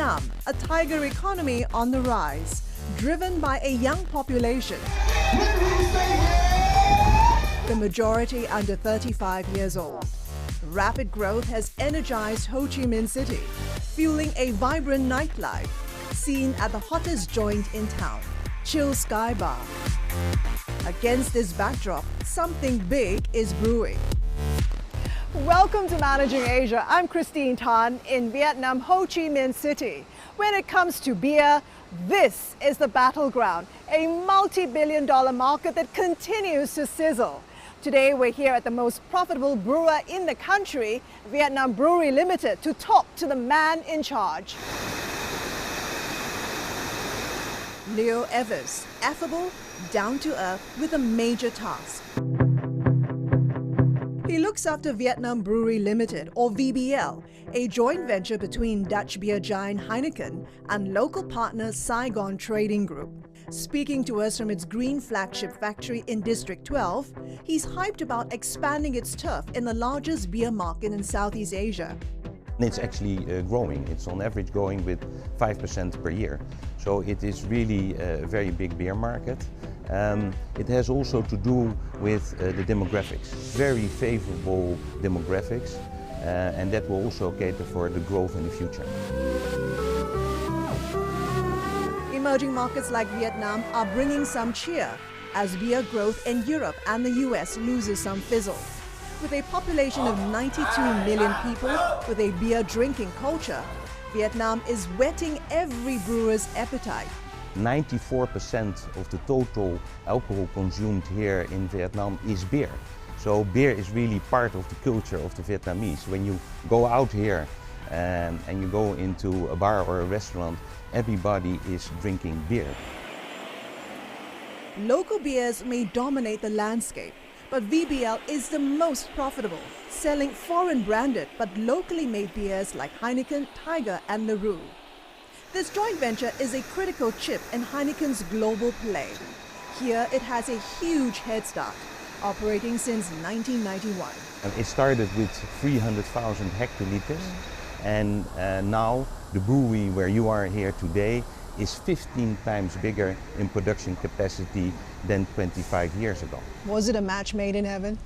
Vietnam, a tiger economy on the rise, driven by a young population. The majority under 35 years old. Rapid growth has energized Ho Chi Minh City, fueling a vibrant nightlife, seen at the hottest joint in town, Chill Sky Bar. Against this backdrop, something big is brewing. Welcome to Managing Asia. I'm Christine Tan in Vietnam, Ho Chi Minh City. When it comes to beer, this is the battleground, a multi-billion-dollar market that continues to sizzle. Today, we're here at the most profitable brewer in the country, Vietnam Brewery Limited, to talk to the man in charge. Leo Evers, affable, down-to-earth, with a major task. He looks after Vietnam Brewery Limited, or VBL, a joint venture between Dutch beer giant Heineken and local partner Saigon Trading Group. Speaking to us from its green flagship factory in District 12, he's hyped about expanding its turf in the largest beer market in Southeast Asia. It's actually growing. It's on average growing with 5% per year. So it is really a very big beer market. It has also to do with the demographics, very favorable demographics, and that will also cater for the growth in the future. Emerging markets like Vietnam are bringing some cheer as beer growth in Europe and the US loses some fizzle. With a population of 92 million people with a beer drinking culture, Vietnam is whetting every brewer's appetite. 94% of the total alcohol consumed here in Vietnam is beer. So beer is really part of the culture of the Vietnamese. When you go out here and you go into a bar or a restaurant, everybody is drinking beer. Local beers may dominate the landscape, but VBL is the most profitable, selling foreign branded but locally made beers like Heineken, Tiger and Larue. This joint venture is a critical chip in Heineken's global play. Here it has a huge head start, operating since 1991. It started with 300,000 hectoliters, and now the brewery where you are here today is 15 times bigger in production capacity than 25 years ago. Was it a match made in heaven?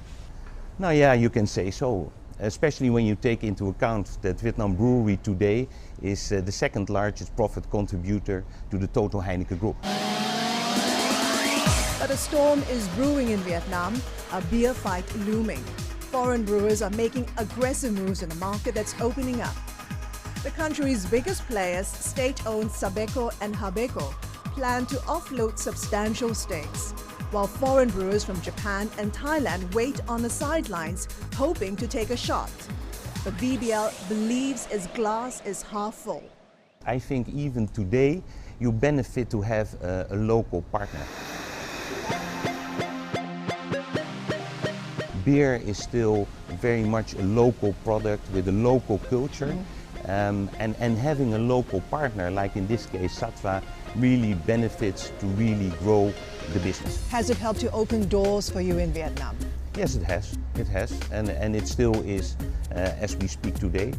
Now, yeah, you can say so, especially when you take into account that Vietnam Brewery today is the second largest profit contributor to the total Heineken Group. But a storm is brewing in Vietnam, a beer fight looming. Foreign brewers are making aggressive moves in a market that's opening up. The country's biggest players, state-owned Sabeco and Habeco, plan to offload substantial stakes, while foreign brewers from Japan and Thailand wait on the sidelines, hoping to take a shot. But VBL believes its glass is half full. I think even today you benefit to have a local partner. Beer is still very much a local product with a local culture. And having a local partner, like in this case Satva, really benefits to really grow the business. Has it helped to open doors for you in Vietnam? Yes, it has. It has, and it still is as we speak today.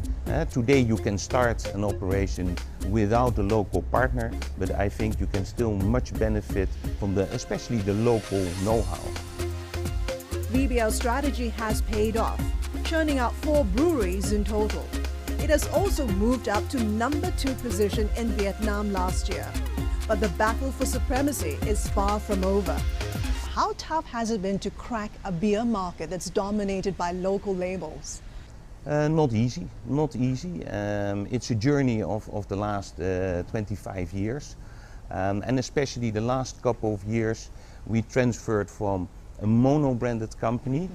Today you can start an operation without a local partner, but I think you can still much benefit from especially the local know-how. VBL's strategy has paid off, churning out 4 breweries in total. It has also moved up to number 2 position in Vietnam last year. But the battle for supremacy is far from over. How tough has it been to crack a beer market that's dominated by local labels? Not easy, not easy. It's a journey of the last 25 years. And especially the last couple of years, we transferred from a mono-branded company,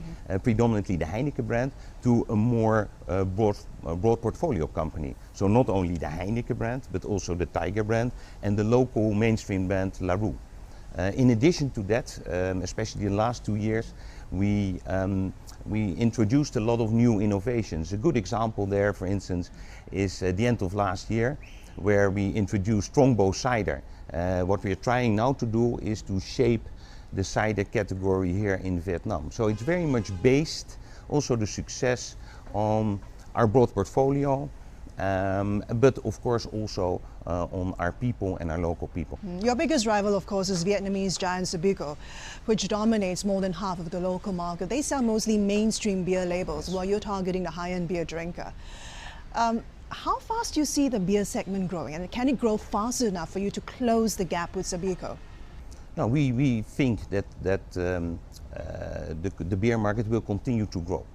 predominantly the Heineken brand, to a more broad portfolio company. So not only the Heineken brand, but also the Tiger brand and the local mainstream brand Larue. In addition to that, especially the last 2 years, we introduced a lot of new innovations. A good example there, for instance, is the end of last year, where we introduced Strongbow cider. What we are trying now to do is to shape the cider category here in Vietnam. So it's very much based, also the success, on our broad portfolio, but of course also on our people and our local people. Your biggest rival, of course, is Vietnamese giant Sabeco, which dominates more than half of the local market. They sell mostly mainstream beer labels, while you're targeting the high-end beer drinker. How fast do you see the beer segment growing, and can it grow fast enough for you to close the gap with Sabeco? No, we think that the beer market will continue to grow.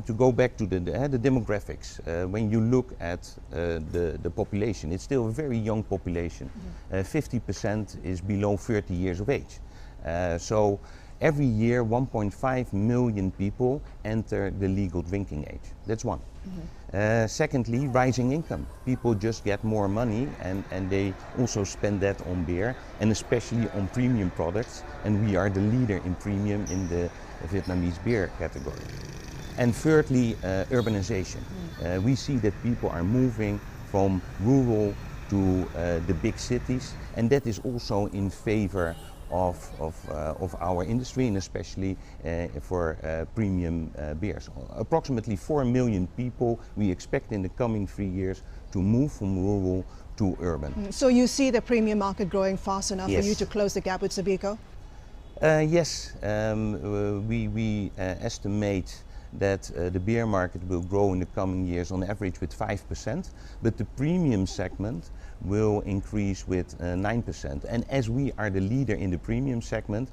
To go back to the demographics, when you look at the population, it's still a very young population. 50% is below 30 years of age. So every year 1.5 million people enter the legal drinking age. That's one. Secondly, rising income. People just get more money and they also spend that on beer and especially on premium products. And we are the leader in premium in the Vietnamese beer category. And thirdly, urbanization. We see that people are moving from rural to the big cities, and that is also in favor of our industry, and especially for premium beers. Approximately 4 million people we expect in the coming 3 years to move from rural to urban. So you see the premium market growing fast enough Yes. for you to close the gap with Sabeco? Yes, we estimate that the beer market will grow in the coming years on average with 5%, but the premium segment will increase with 9%. And as we are the leader in the premium segment,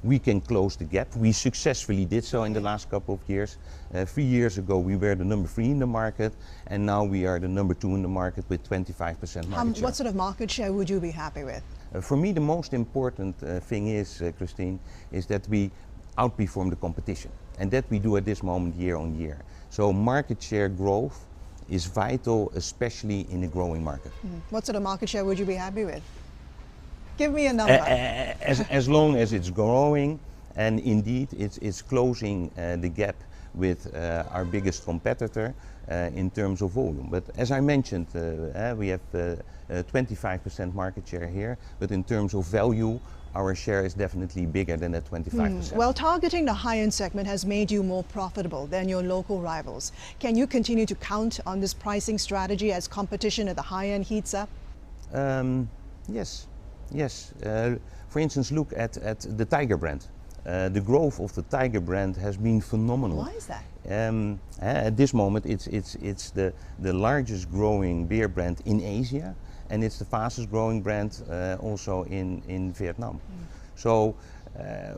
we can close the gap. We successfully did so in the last couple of years. 3 years ago we were the number 3 in the market, and now we are the number 2 in the market with 25% market share. What sort of market share would you be happy with? For me the most important thing is, Christine, is that we outperform the competition, and that we do at this moment year on year. So market share growth is vital, especially in a growing market. What sort of market share would you be happy with? Give me a number. As long as it's growing, and indeed it's closing the gap with our biggest competitor in terms of volume. But as I mentioned, we have 25% market share here, but in terms of value, our share is definitely bigger than that 25%. Well, targeting the high-end segment has made you more profitable than your local rivals. Can you continue to count on this pricing strategy as competition at the high-end heats up? Yes. For instance, look at the Tiger brand. The growth of the Tiger brand has been phenomenal. Why is that? At this moment, it's the largest growing beer brand in Asia, and it's the fastest growing brand also in Vietnam. So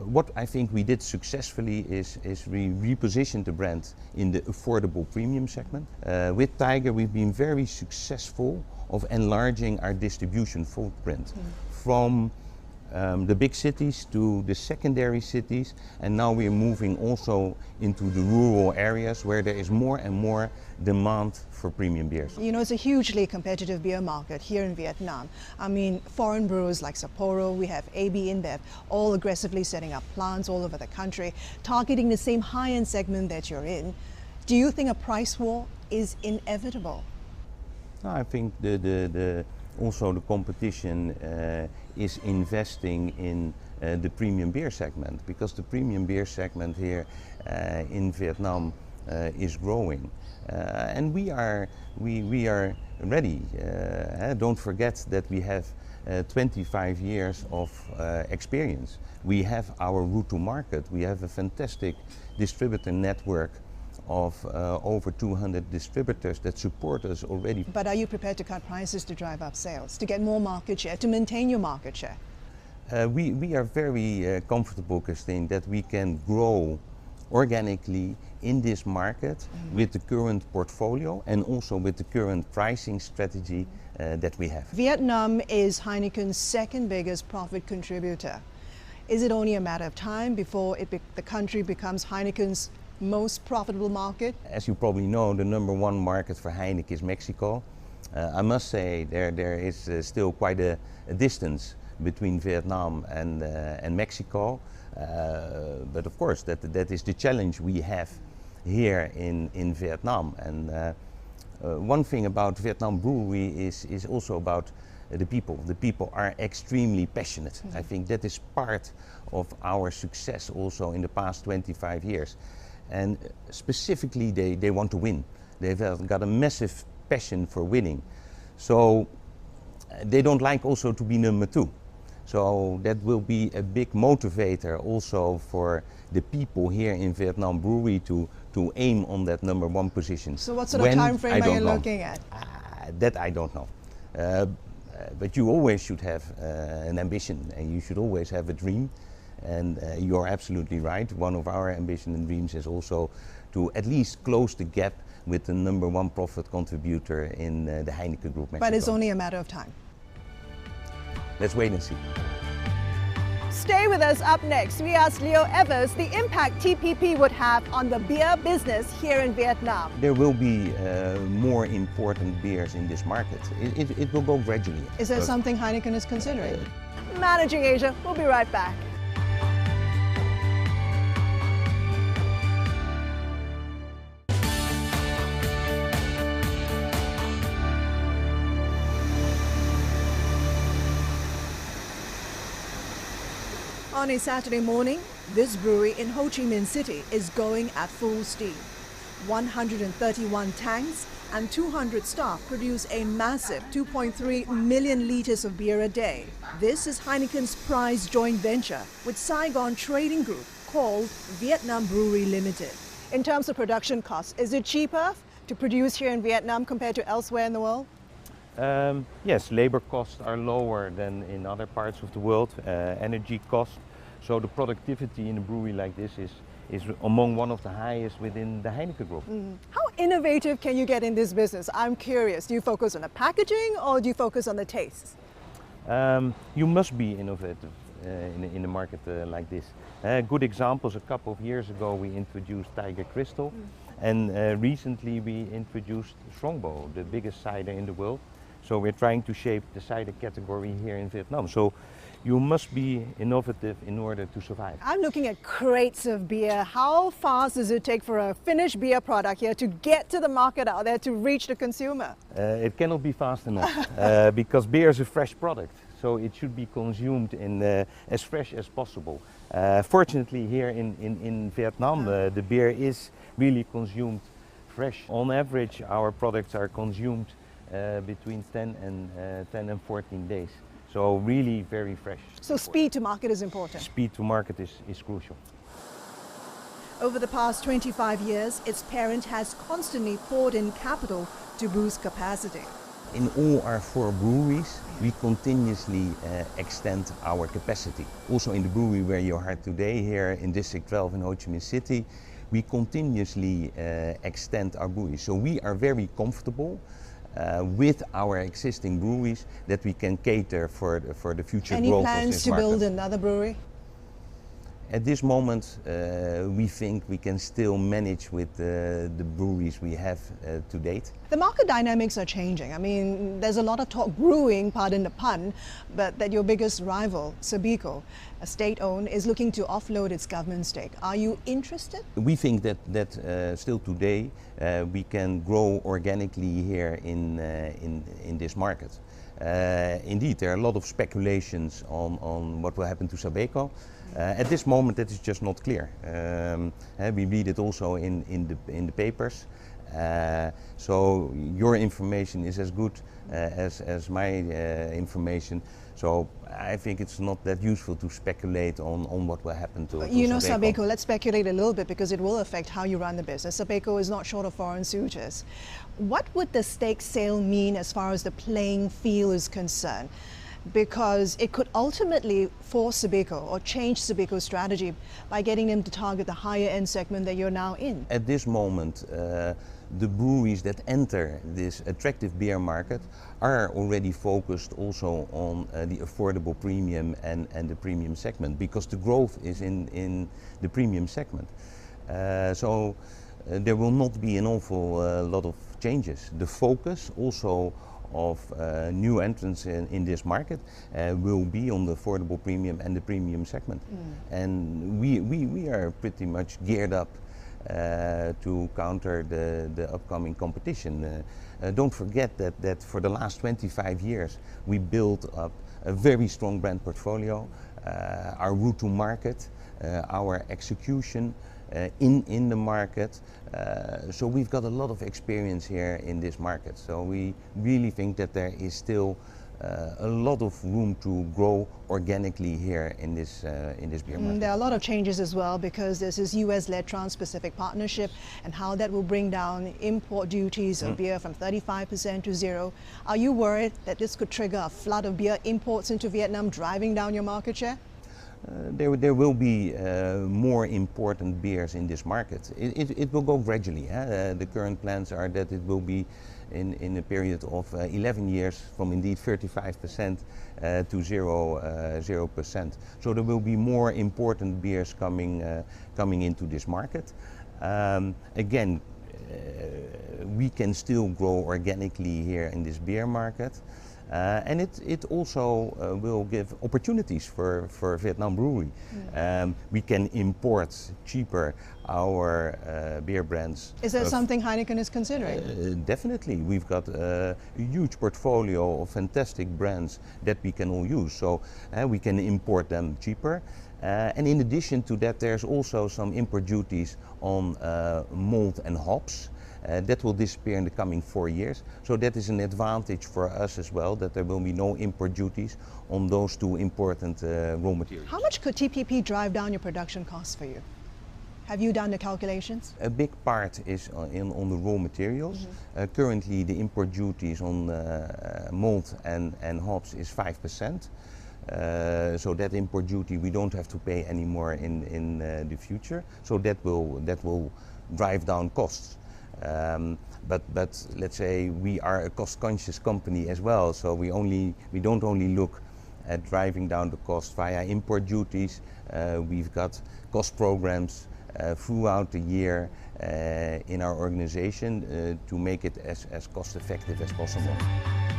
what I think we did successfully is we repositioned the brand in the affordable premium segment. With Tiger, we've been very successful of enlarging our distribution footprint from the big cities to the secondary cities, and now we're moving also into the rural areas where there is more and more demand for premium beers. You know, it's a hugely competitive beer market here in Vietnam. I mean, foreign brewers like Sapporo, we have AB InBev, all aggressively setting up plants all over the country, targeting the same high-end segment that you're in. Do you think a price war is inevitable? I think also the competition is investing in the premium beer segment, because the premium beer segment here in Vietnam is growing, and we are ready. Don't forget that we have 25 years of experience. We have our route to market. We have a fantastic distributor network of over 200 distributors that support us already. But are you prepared to cut prices to drive up sales, to get more market share, to maintain your market share? We are very comfortable, Christine, that we can grow organically in this market with the current portfolio and also with the current pricing strategy that we have. Vietnam is Heineken's second biggest profit contributor. Is it only a matter of time before the country becomes Heineken's most profitable market? As you probably know, the number 1 market for Heineken is Mexico. I must say there is still quite a distance between Vietnam and Mexico, but of course that is the challenge we have here in Vietnam. And one thing about Vietnam Brewery is also about the people. The people are extremely passionate. I think that is part of our success also in the past 25 years. And specifically, they want to win. They've got a massive passion for winning. So they don't like also to be number 2. So that will be a big motivator also for the people here in Vietnam Brewery to aim on that number 1 position. So what sort of time frame are you looking at? That I don't know. But you always should have an ambition, and you should always have a dream. And you're absolutely right. One of our ambition and dreams is also to at least close the gap with the number 1 profit contributor in the Heineken Group Mexico. But it's only a matter of time. Let's wait and see. Stay with us. Up next, we asked Leo Evers the impact TPP would have on the beer business here in Vietnam. There will be more important beers in this market. It will go gradually. Is there something Heineken is considering? Managing Asia, we'll be right back. On a Saturday morning, this brewery in Ho Chi Minh City is going at full steam. 131 tanks and 200 staff produce a massive 2.3 million liters of beer a day. This is Heineken's prize joint venture with Saigon Trading Group called Vietnam Brewery Limited. In terms of production costs, is it cheaper to produce here in Vietnam compared to elsewhere in the world? Yes, labor costs are lower than in other parts of the world, energy costs. So the productivity in a brewery like this is among one of the highest within the Heineken Group. How innovative can you get in this business? I'm curious, do you focus on the packaging or do you focus on the tastes? You must be innovative in a market like this. Good examples, a couple of years ago we introduced Tiger Crystal, and recently we introduced Strongbow, the biggest cider in the world. So we're trying to shape the cider category here in Vietnam. So you must be innovative in order to survive. I'm looking at crates of beer. How fast does it take for a finished beer product here to get to the market out there to reach the consumer? It cannot be fast enough because beer is a fresh product. So it should be consumed as fresh as possible. Fortunately here in Vietnam the beer is really consumed fresh. On average our products are consumed between 10 and 14 days. So really very fresh. So speed to market is important. Speed to market is crucial. Over the past 25 years, its parent has constantly poured in capital to boost capacity. In all our 4 breweries, we continuously extend our capacity. Also in the brewery where you are today, here in District 12 in Ho Chi Minh City, we continuously extend our breweries. So we are very comfortable with our existing breweries that we can cater for the future growth of this market. Any plans to build another brewery? At this moment, we think we can still manage with the breweries we have to date. The market dynamics are changing. I mean, there's a lot of talk brewing, pardon the pun, but that your biggest rival, Sabeco, a state-owned, is looking to offload its government stake. Are you interested? We think that still today we can grow organically here in this market. Indeed, there are a lot of speculations on what will happen to Sabeco. At this moment, that is just not clear. We read it also in the papers. So your information is as good as my information. So I think it's not that useful to speculate on what will happen to You know, Sabeco. Sabeco, let's speculate a little bit because it will affect how you run the business. Sabeco is not short of foreign suitors. What would the stake sale mean as far as the playing field is concerned? Because it could ultimately force Sabeco or change Sabeco's strategy by getting them to target the higher end segment that you're now in. At this moment, the breweries that enter this attractive beer market are already focused also on the affordable premium and the premium segment, because the growth is in the premium segment. So there will not be an awful lot of changes. The focus also of new entrants in this market will be on the affordable premium and the premium segment. And we are pretty much geared up to counter the upcoming competition. Don't forget that for the last 25 years we built up a very strong brand portfolio, our route to market, our execution, in the market. So we've got a lot of experience here in this market. So we really think that there is still a lot of room to grow organically here in this beer market. There are a lot of changes as well because there's this US-led Trans-Pacific Partnership and how that will bring down import duties of beer from 35% to zero. Are you worried that this could trigger a flood of beer imports into Vietnam, driving down your market share? There will be more important beers in this market. It will go gradually. The current plans are that it will be in a period of 11 years from indeed 35% to 0%. So there will be more important beers coming into this market. Again, we can still grow organically here in this beer market. And it also will give opportunities for Vietnam Brewery. We can import cheaper our beer brands. Is that something Heineken is considering? Definitely. We've got a huge portfolio of fantastic brands that we can all use. So we can import them cheaper. And in addition to that, there's also some import duties on malt and hops. That will disappear in the coming 4 years. So that is an advantage for us as well, that there will be no import duties on those two important raw materials. How much could TPP drive down your production costs for you? Have you done the calculations? A big part is on the raw materials. Currently the import duties on malt and hops is 5%. So that import duty we don't have to pay anymore in the future. So that will drive down costs. But let's say we are a cost-conscious company as well, so we don't only look at driving down the cost via import duties. We've got cost programs throughout the year in our organization to make it as cost-effective as possible.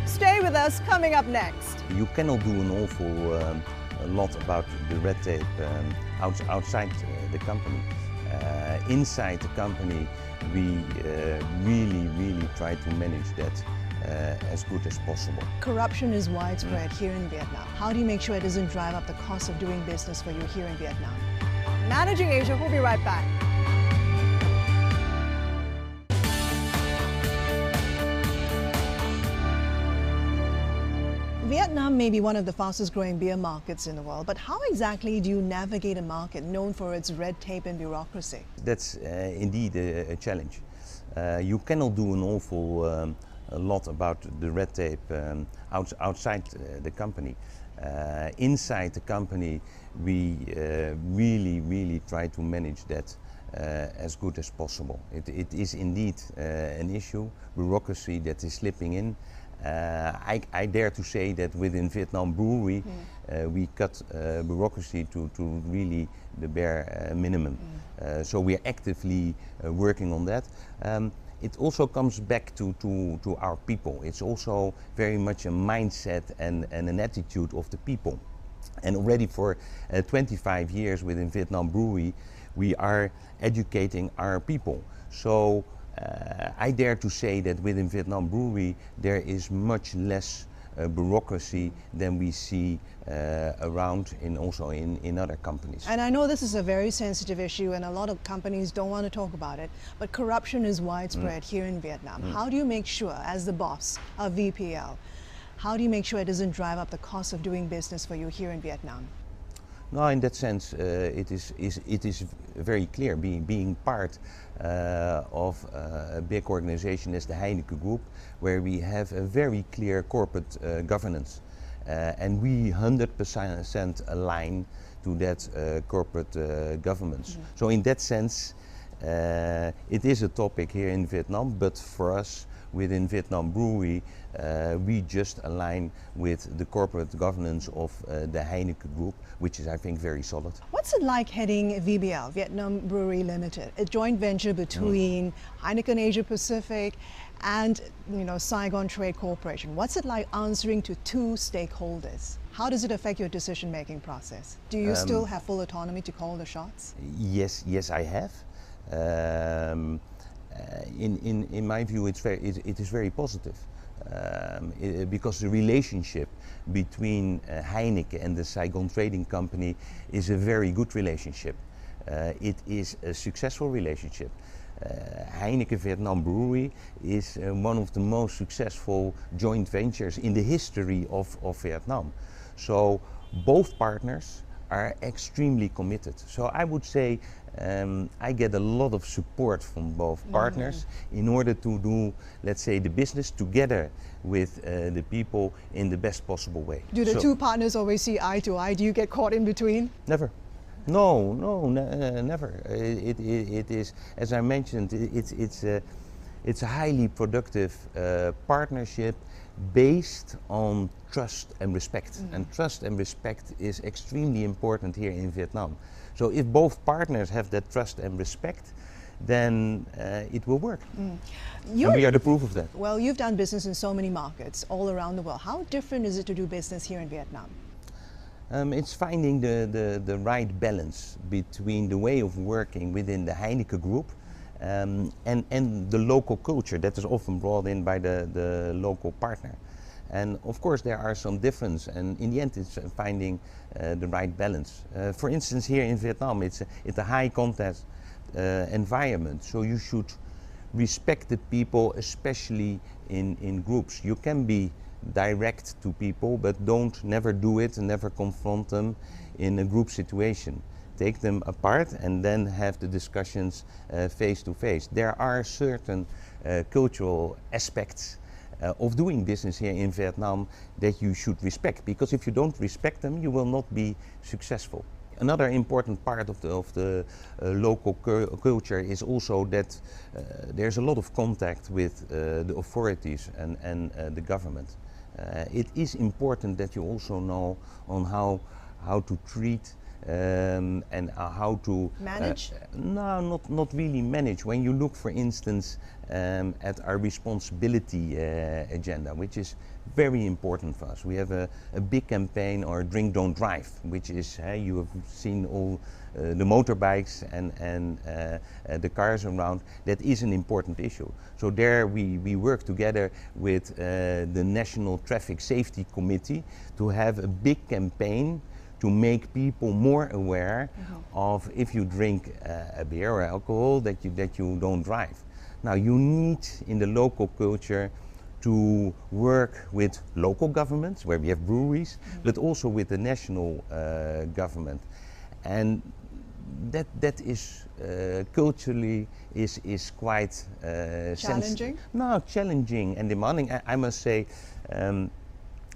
Stay with us, coming up next. You cannot do an awful lot about the red tape outside the company. Inside the company, we really try to manage that as good as possible. Corruption is widespread here in Vietnam. How do you make sure it doesn't drive up the cost of doing business for you here in Vietnam? Managing Asia, we'll be right back. Vietnam may be one of the fastest growing beer markets in the world, but how exactly do you navigate a market known for its red tape and bureaucracy? That's indeed a challenge. You cannot do an awful lot about the red tape outside the company. Inside the company, we really try to manage that as good as possible. It is indeed an issue, bureaucracy that is slipping in. I dare to say that within Vietnam Brewery, we cut bureaucracy to really the bare minimum. So we are actively working on that. It also comes back to our people. It's also very much a mindset and an attitude of the people. And already for 25 years within Vietnam Brewery, we are educating our people. So I dare to say that within Vietnam Brewery there is much less bureaucracy than we see around also in other companies. And I know this is a very sensitive issue and a lot of companies don't want to talk about it, but corruption is widespread here in Vietnam. How do you make sure, as the boss of VPL, how do you make sure it doesn't drive up the cost of doing business for you here in Vietnam? No, in that sense, it is very clear. Being part of a big organization as the Heineken Group, where we have a very clear corporate governance, and we 100% align to that corporate governance. So in that sense, it is a topic here in Vietnam, but for us within Vietnam Brewery, we just align with the corporate governance of the Heineken Group, which is, I think, very solid. What's it like heading VBL, Vietnam Brewery Limited, a joint venture between Heineken Asia Pacific and Saigon Trade Corporation? What's it like answering to two stakeholders? How does it affect your decision-making process? Do you still have full autonomy to call the shots? Yes, I have. In my view, it is very positive because the relationship between Heineken and the Saigon Trading Company is a very good relationship. it is a successful relationship. Heineken Vietnam Brewery is one of the most successful joint ventures in the history of Vietnam. So both partners are extremely committed. So I would say I get a lot of support from both partners in order to do, let's say, the business together with the people in the best possible way. Do the two partners always see eye to eye? Do you get caught in between? Never. No, never. It is, as I mentioned, it's a highly productive partnership based on trust and respect. And trust and respect is extremely important here in Vietnam. So if both partners have that trust and respect, then it will work. And we are the proof of that. Well, you've done business in so many markets all around the world. How different is it to do business here in Vietnam? It's finding the right balance between the way of working within the Heineken Group and the local culture that is often brought in by the local partner. And of course there are some differences, and in the end it's finding the right balance. For instance, here in Vietnam it's a high contact environment, so you should respect the people, especially in groups. You can be direct to people, but never do it and never confront them in a group situation. Take them apart and then have the discussions face to face. There are certain cultural aspects of doing business here in Vietnam that you should respect, because if you don't respect them, you will not be successful. Another important part of the local culture is also that there's a lot of contact with the authorities and the government. It is important that you also know on how to treat and how to manage? No, not really manage. When you look, for instance, at our responsibility agenda, which is very important for us. We have a big campaign, or Drink Don't Drive, which is, you have seen all the motorbikes and the cars around. That is an important issue. So there we work together with the National Traffic Safety Committee to have a big campaign to make people more aware of, if you drink a beer or alcohol, that you don't drive. Now you need in the local culture to work with local governments, where we have breweries, but also with the national government, and that is culturally is quite challenging. Challenging and demanding. I must say.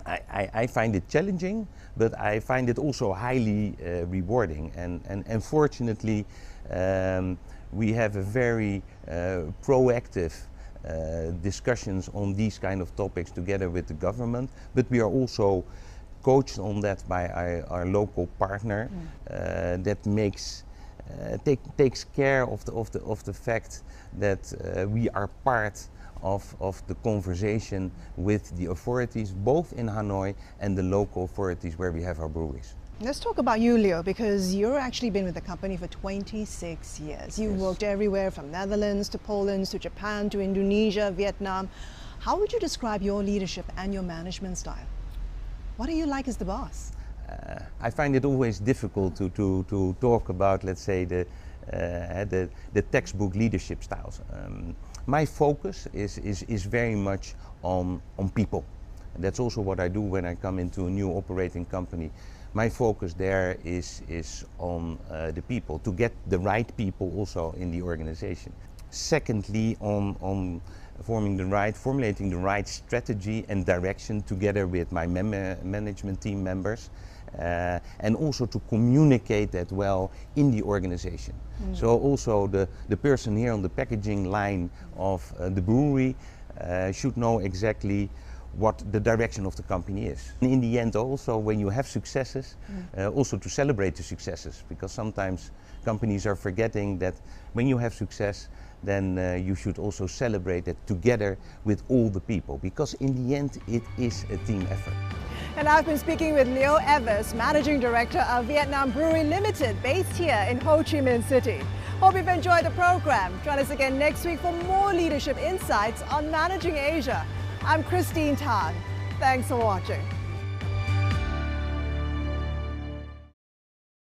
I find it challenging, but I find it also highly rewarding. And fortunately, we have a very proactive discussions on these kind of topics together with the government. But we are also coached on that by our local partner that takes care of the fact that we are part of the conversation with the authorities, both in Hanoi and the local authorities where we have our breweries. Let's talk about you, Leo, because you've actually been with the company for 26 years. You've worked everywhere from Netherlands to Poland to Japan to Indonesia, Vietnam. How would you describe your leadership and your management style? What do you like as the boss? I find it always difficult to talk about, let's say, the textbook leadership styles. My focus is very much on people. And that's also what I do when I come into a new operating company. My focus there is on the people, to get the right people also in the organization. Secondly, on formulating the right strategy and direction together with my management team members. And also to communicate that well in the organization. So also the person here on the packaging line of the brewery should know exactly what the direction of the company is. And in the end also, when you have successes, also to celebrate the successes, because sometimes companies are forgetting that when you have success, then you should also celebrate it together with all the people, because in the end it is a team effort. And I've been speaking with Leo Evers, Managing Director of Vietnam Brewery Limited, based here in Ho Chi Minh City. Hope you've enjoyed the program. Join us again next week for more leadership insights on managing Asia. I'm Christine Tan. Thanks for watching.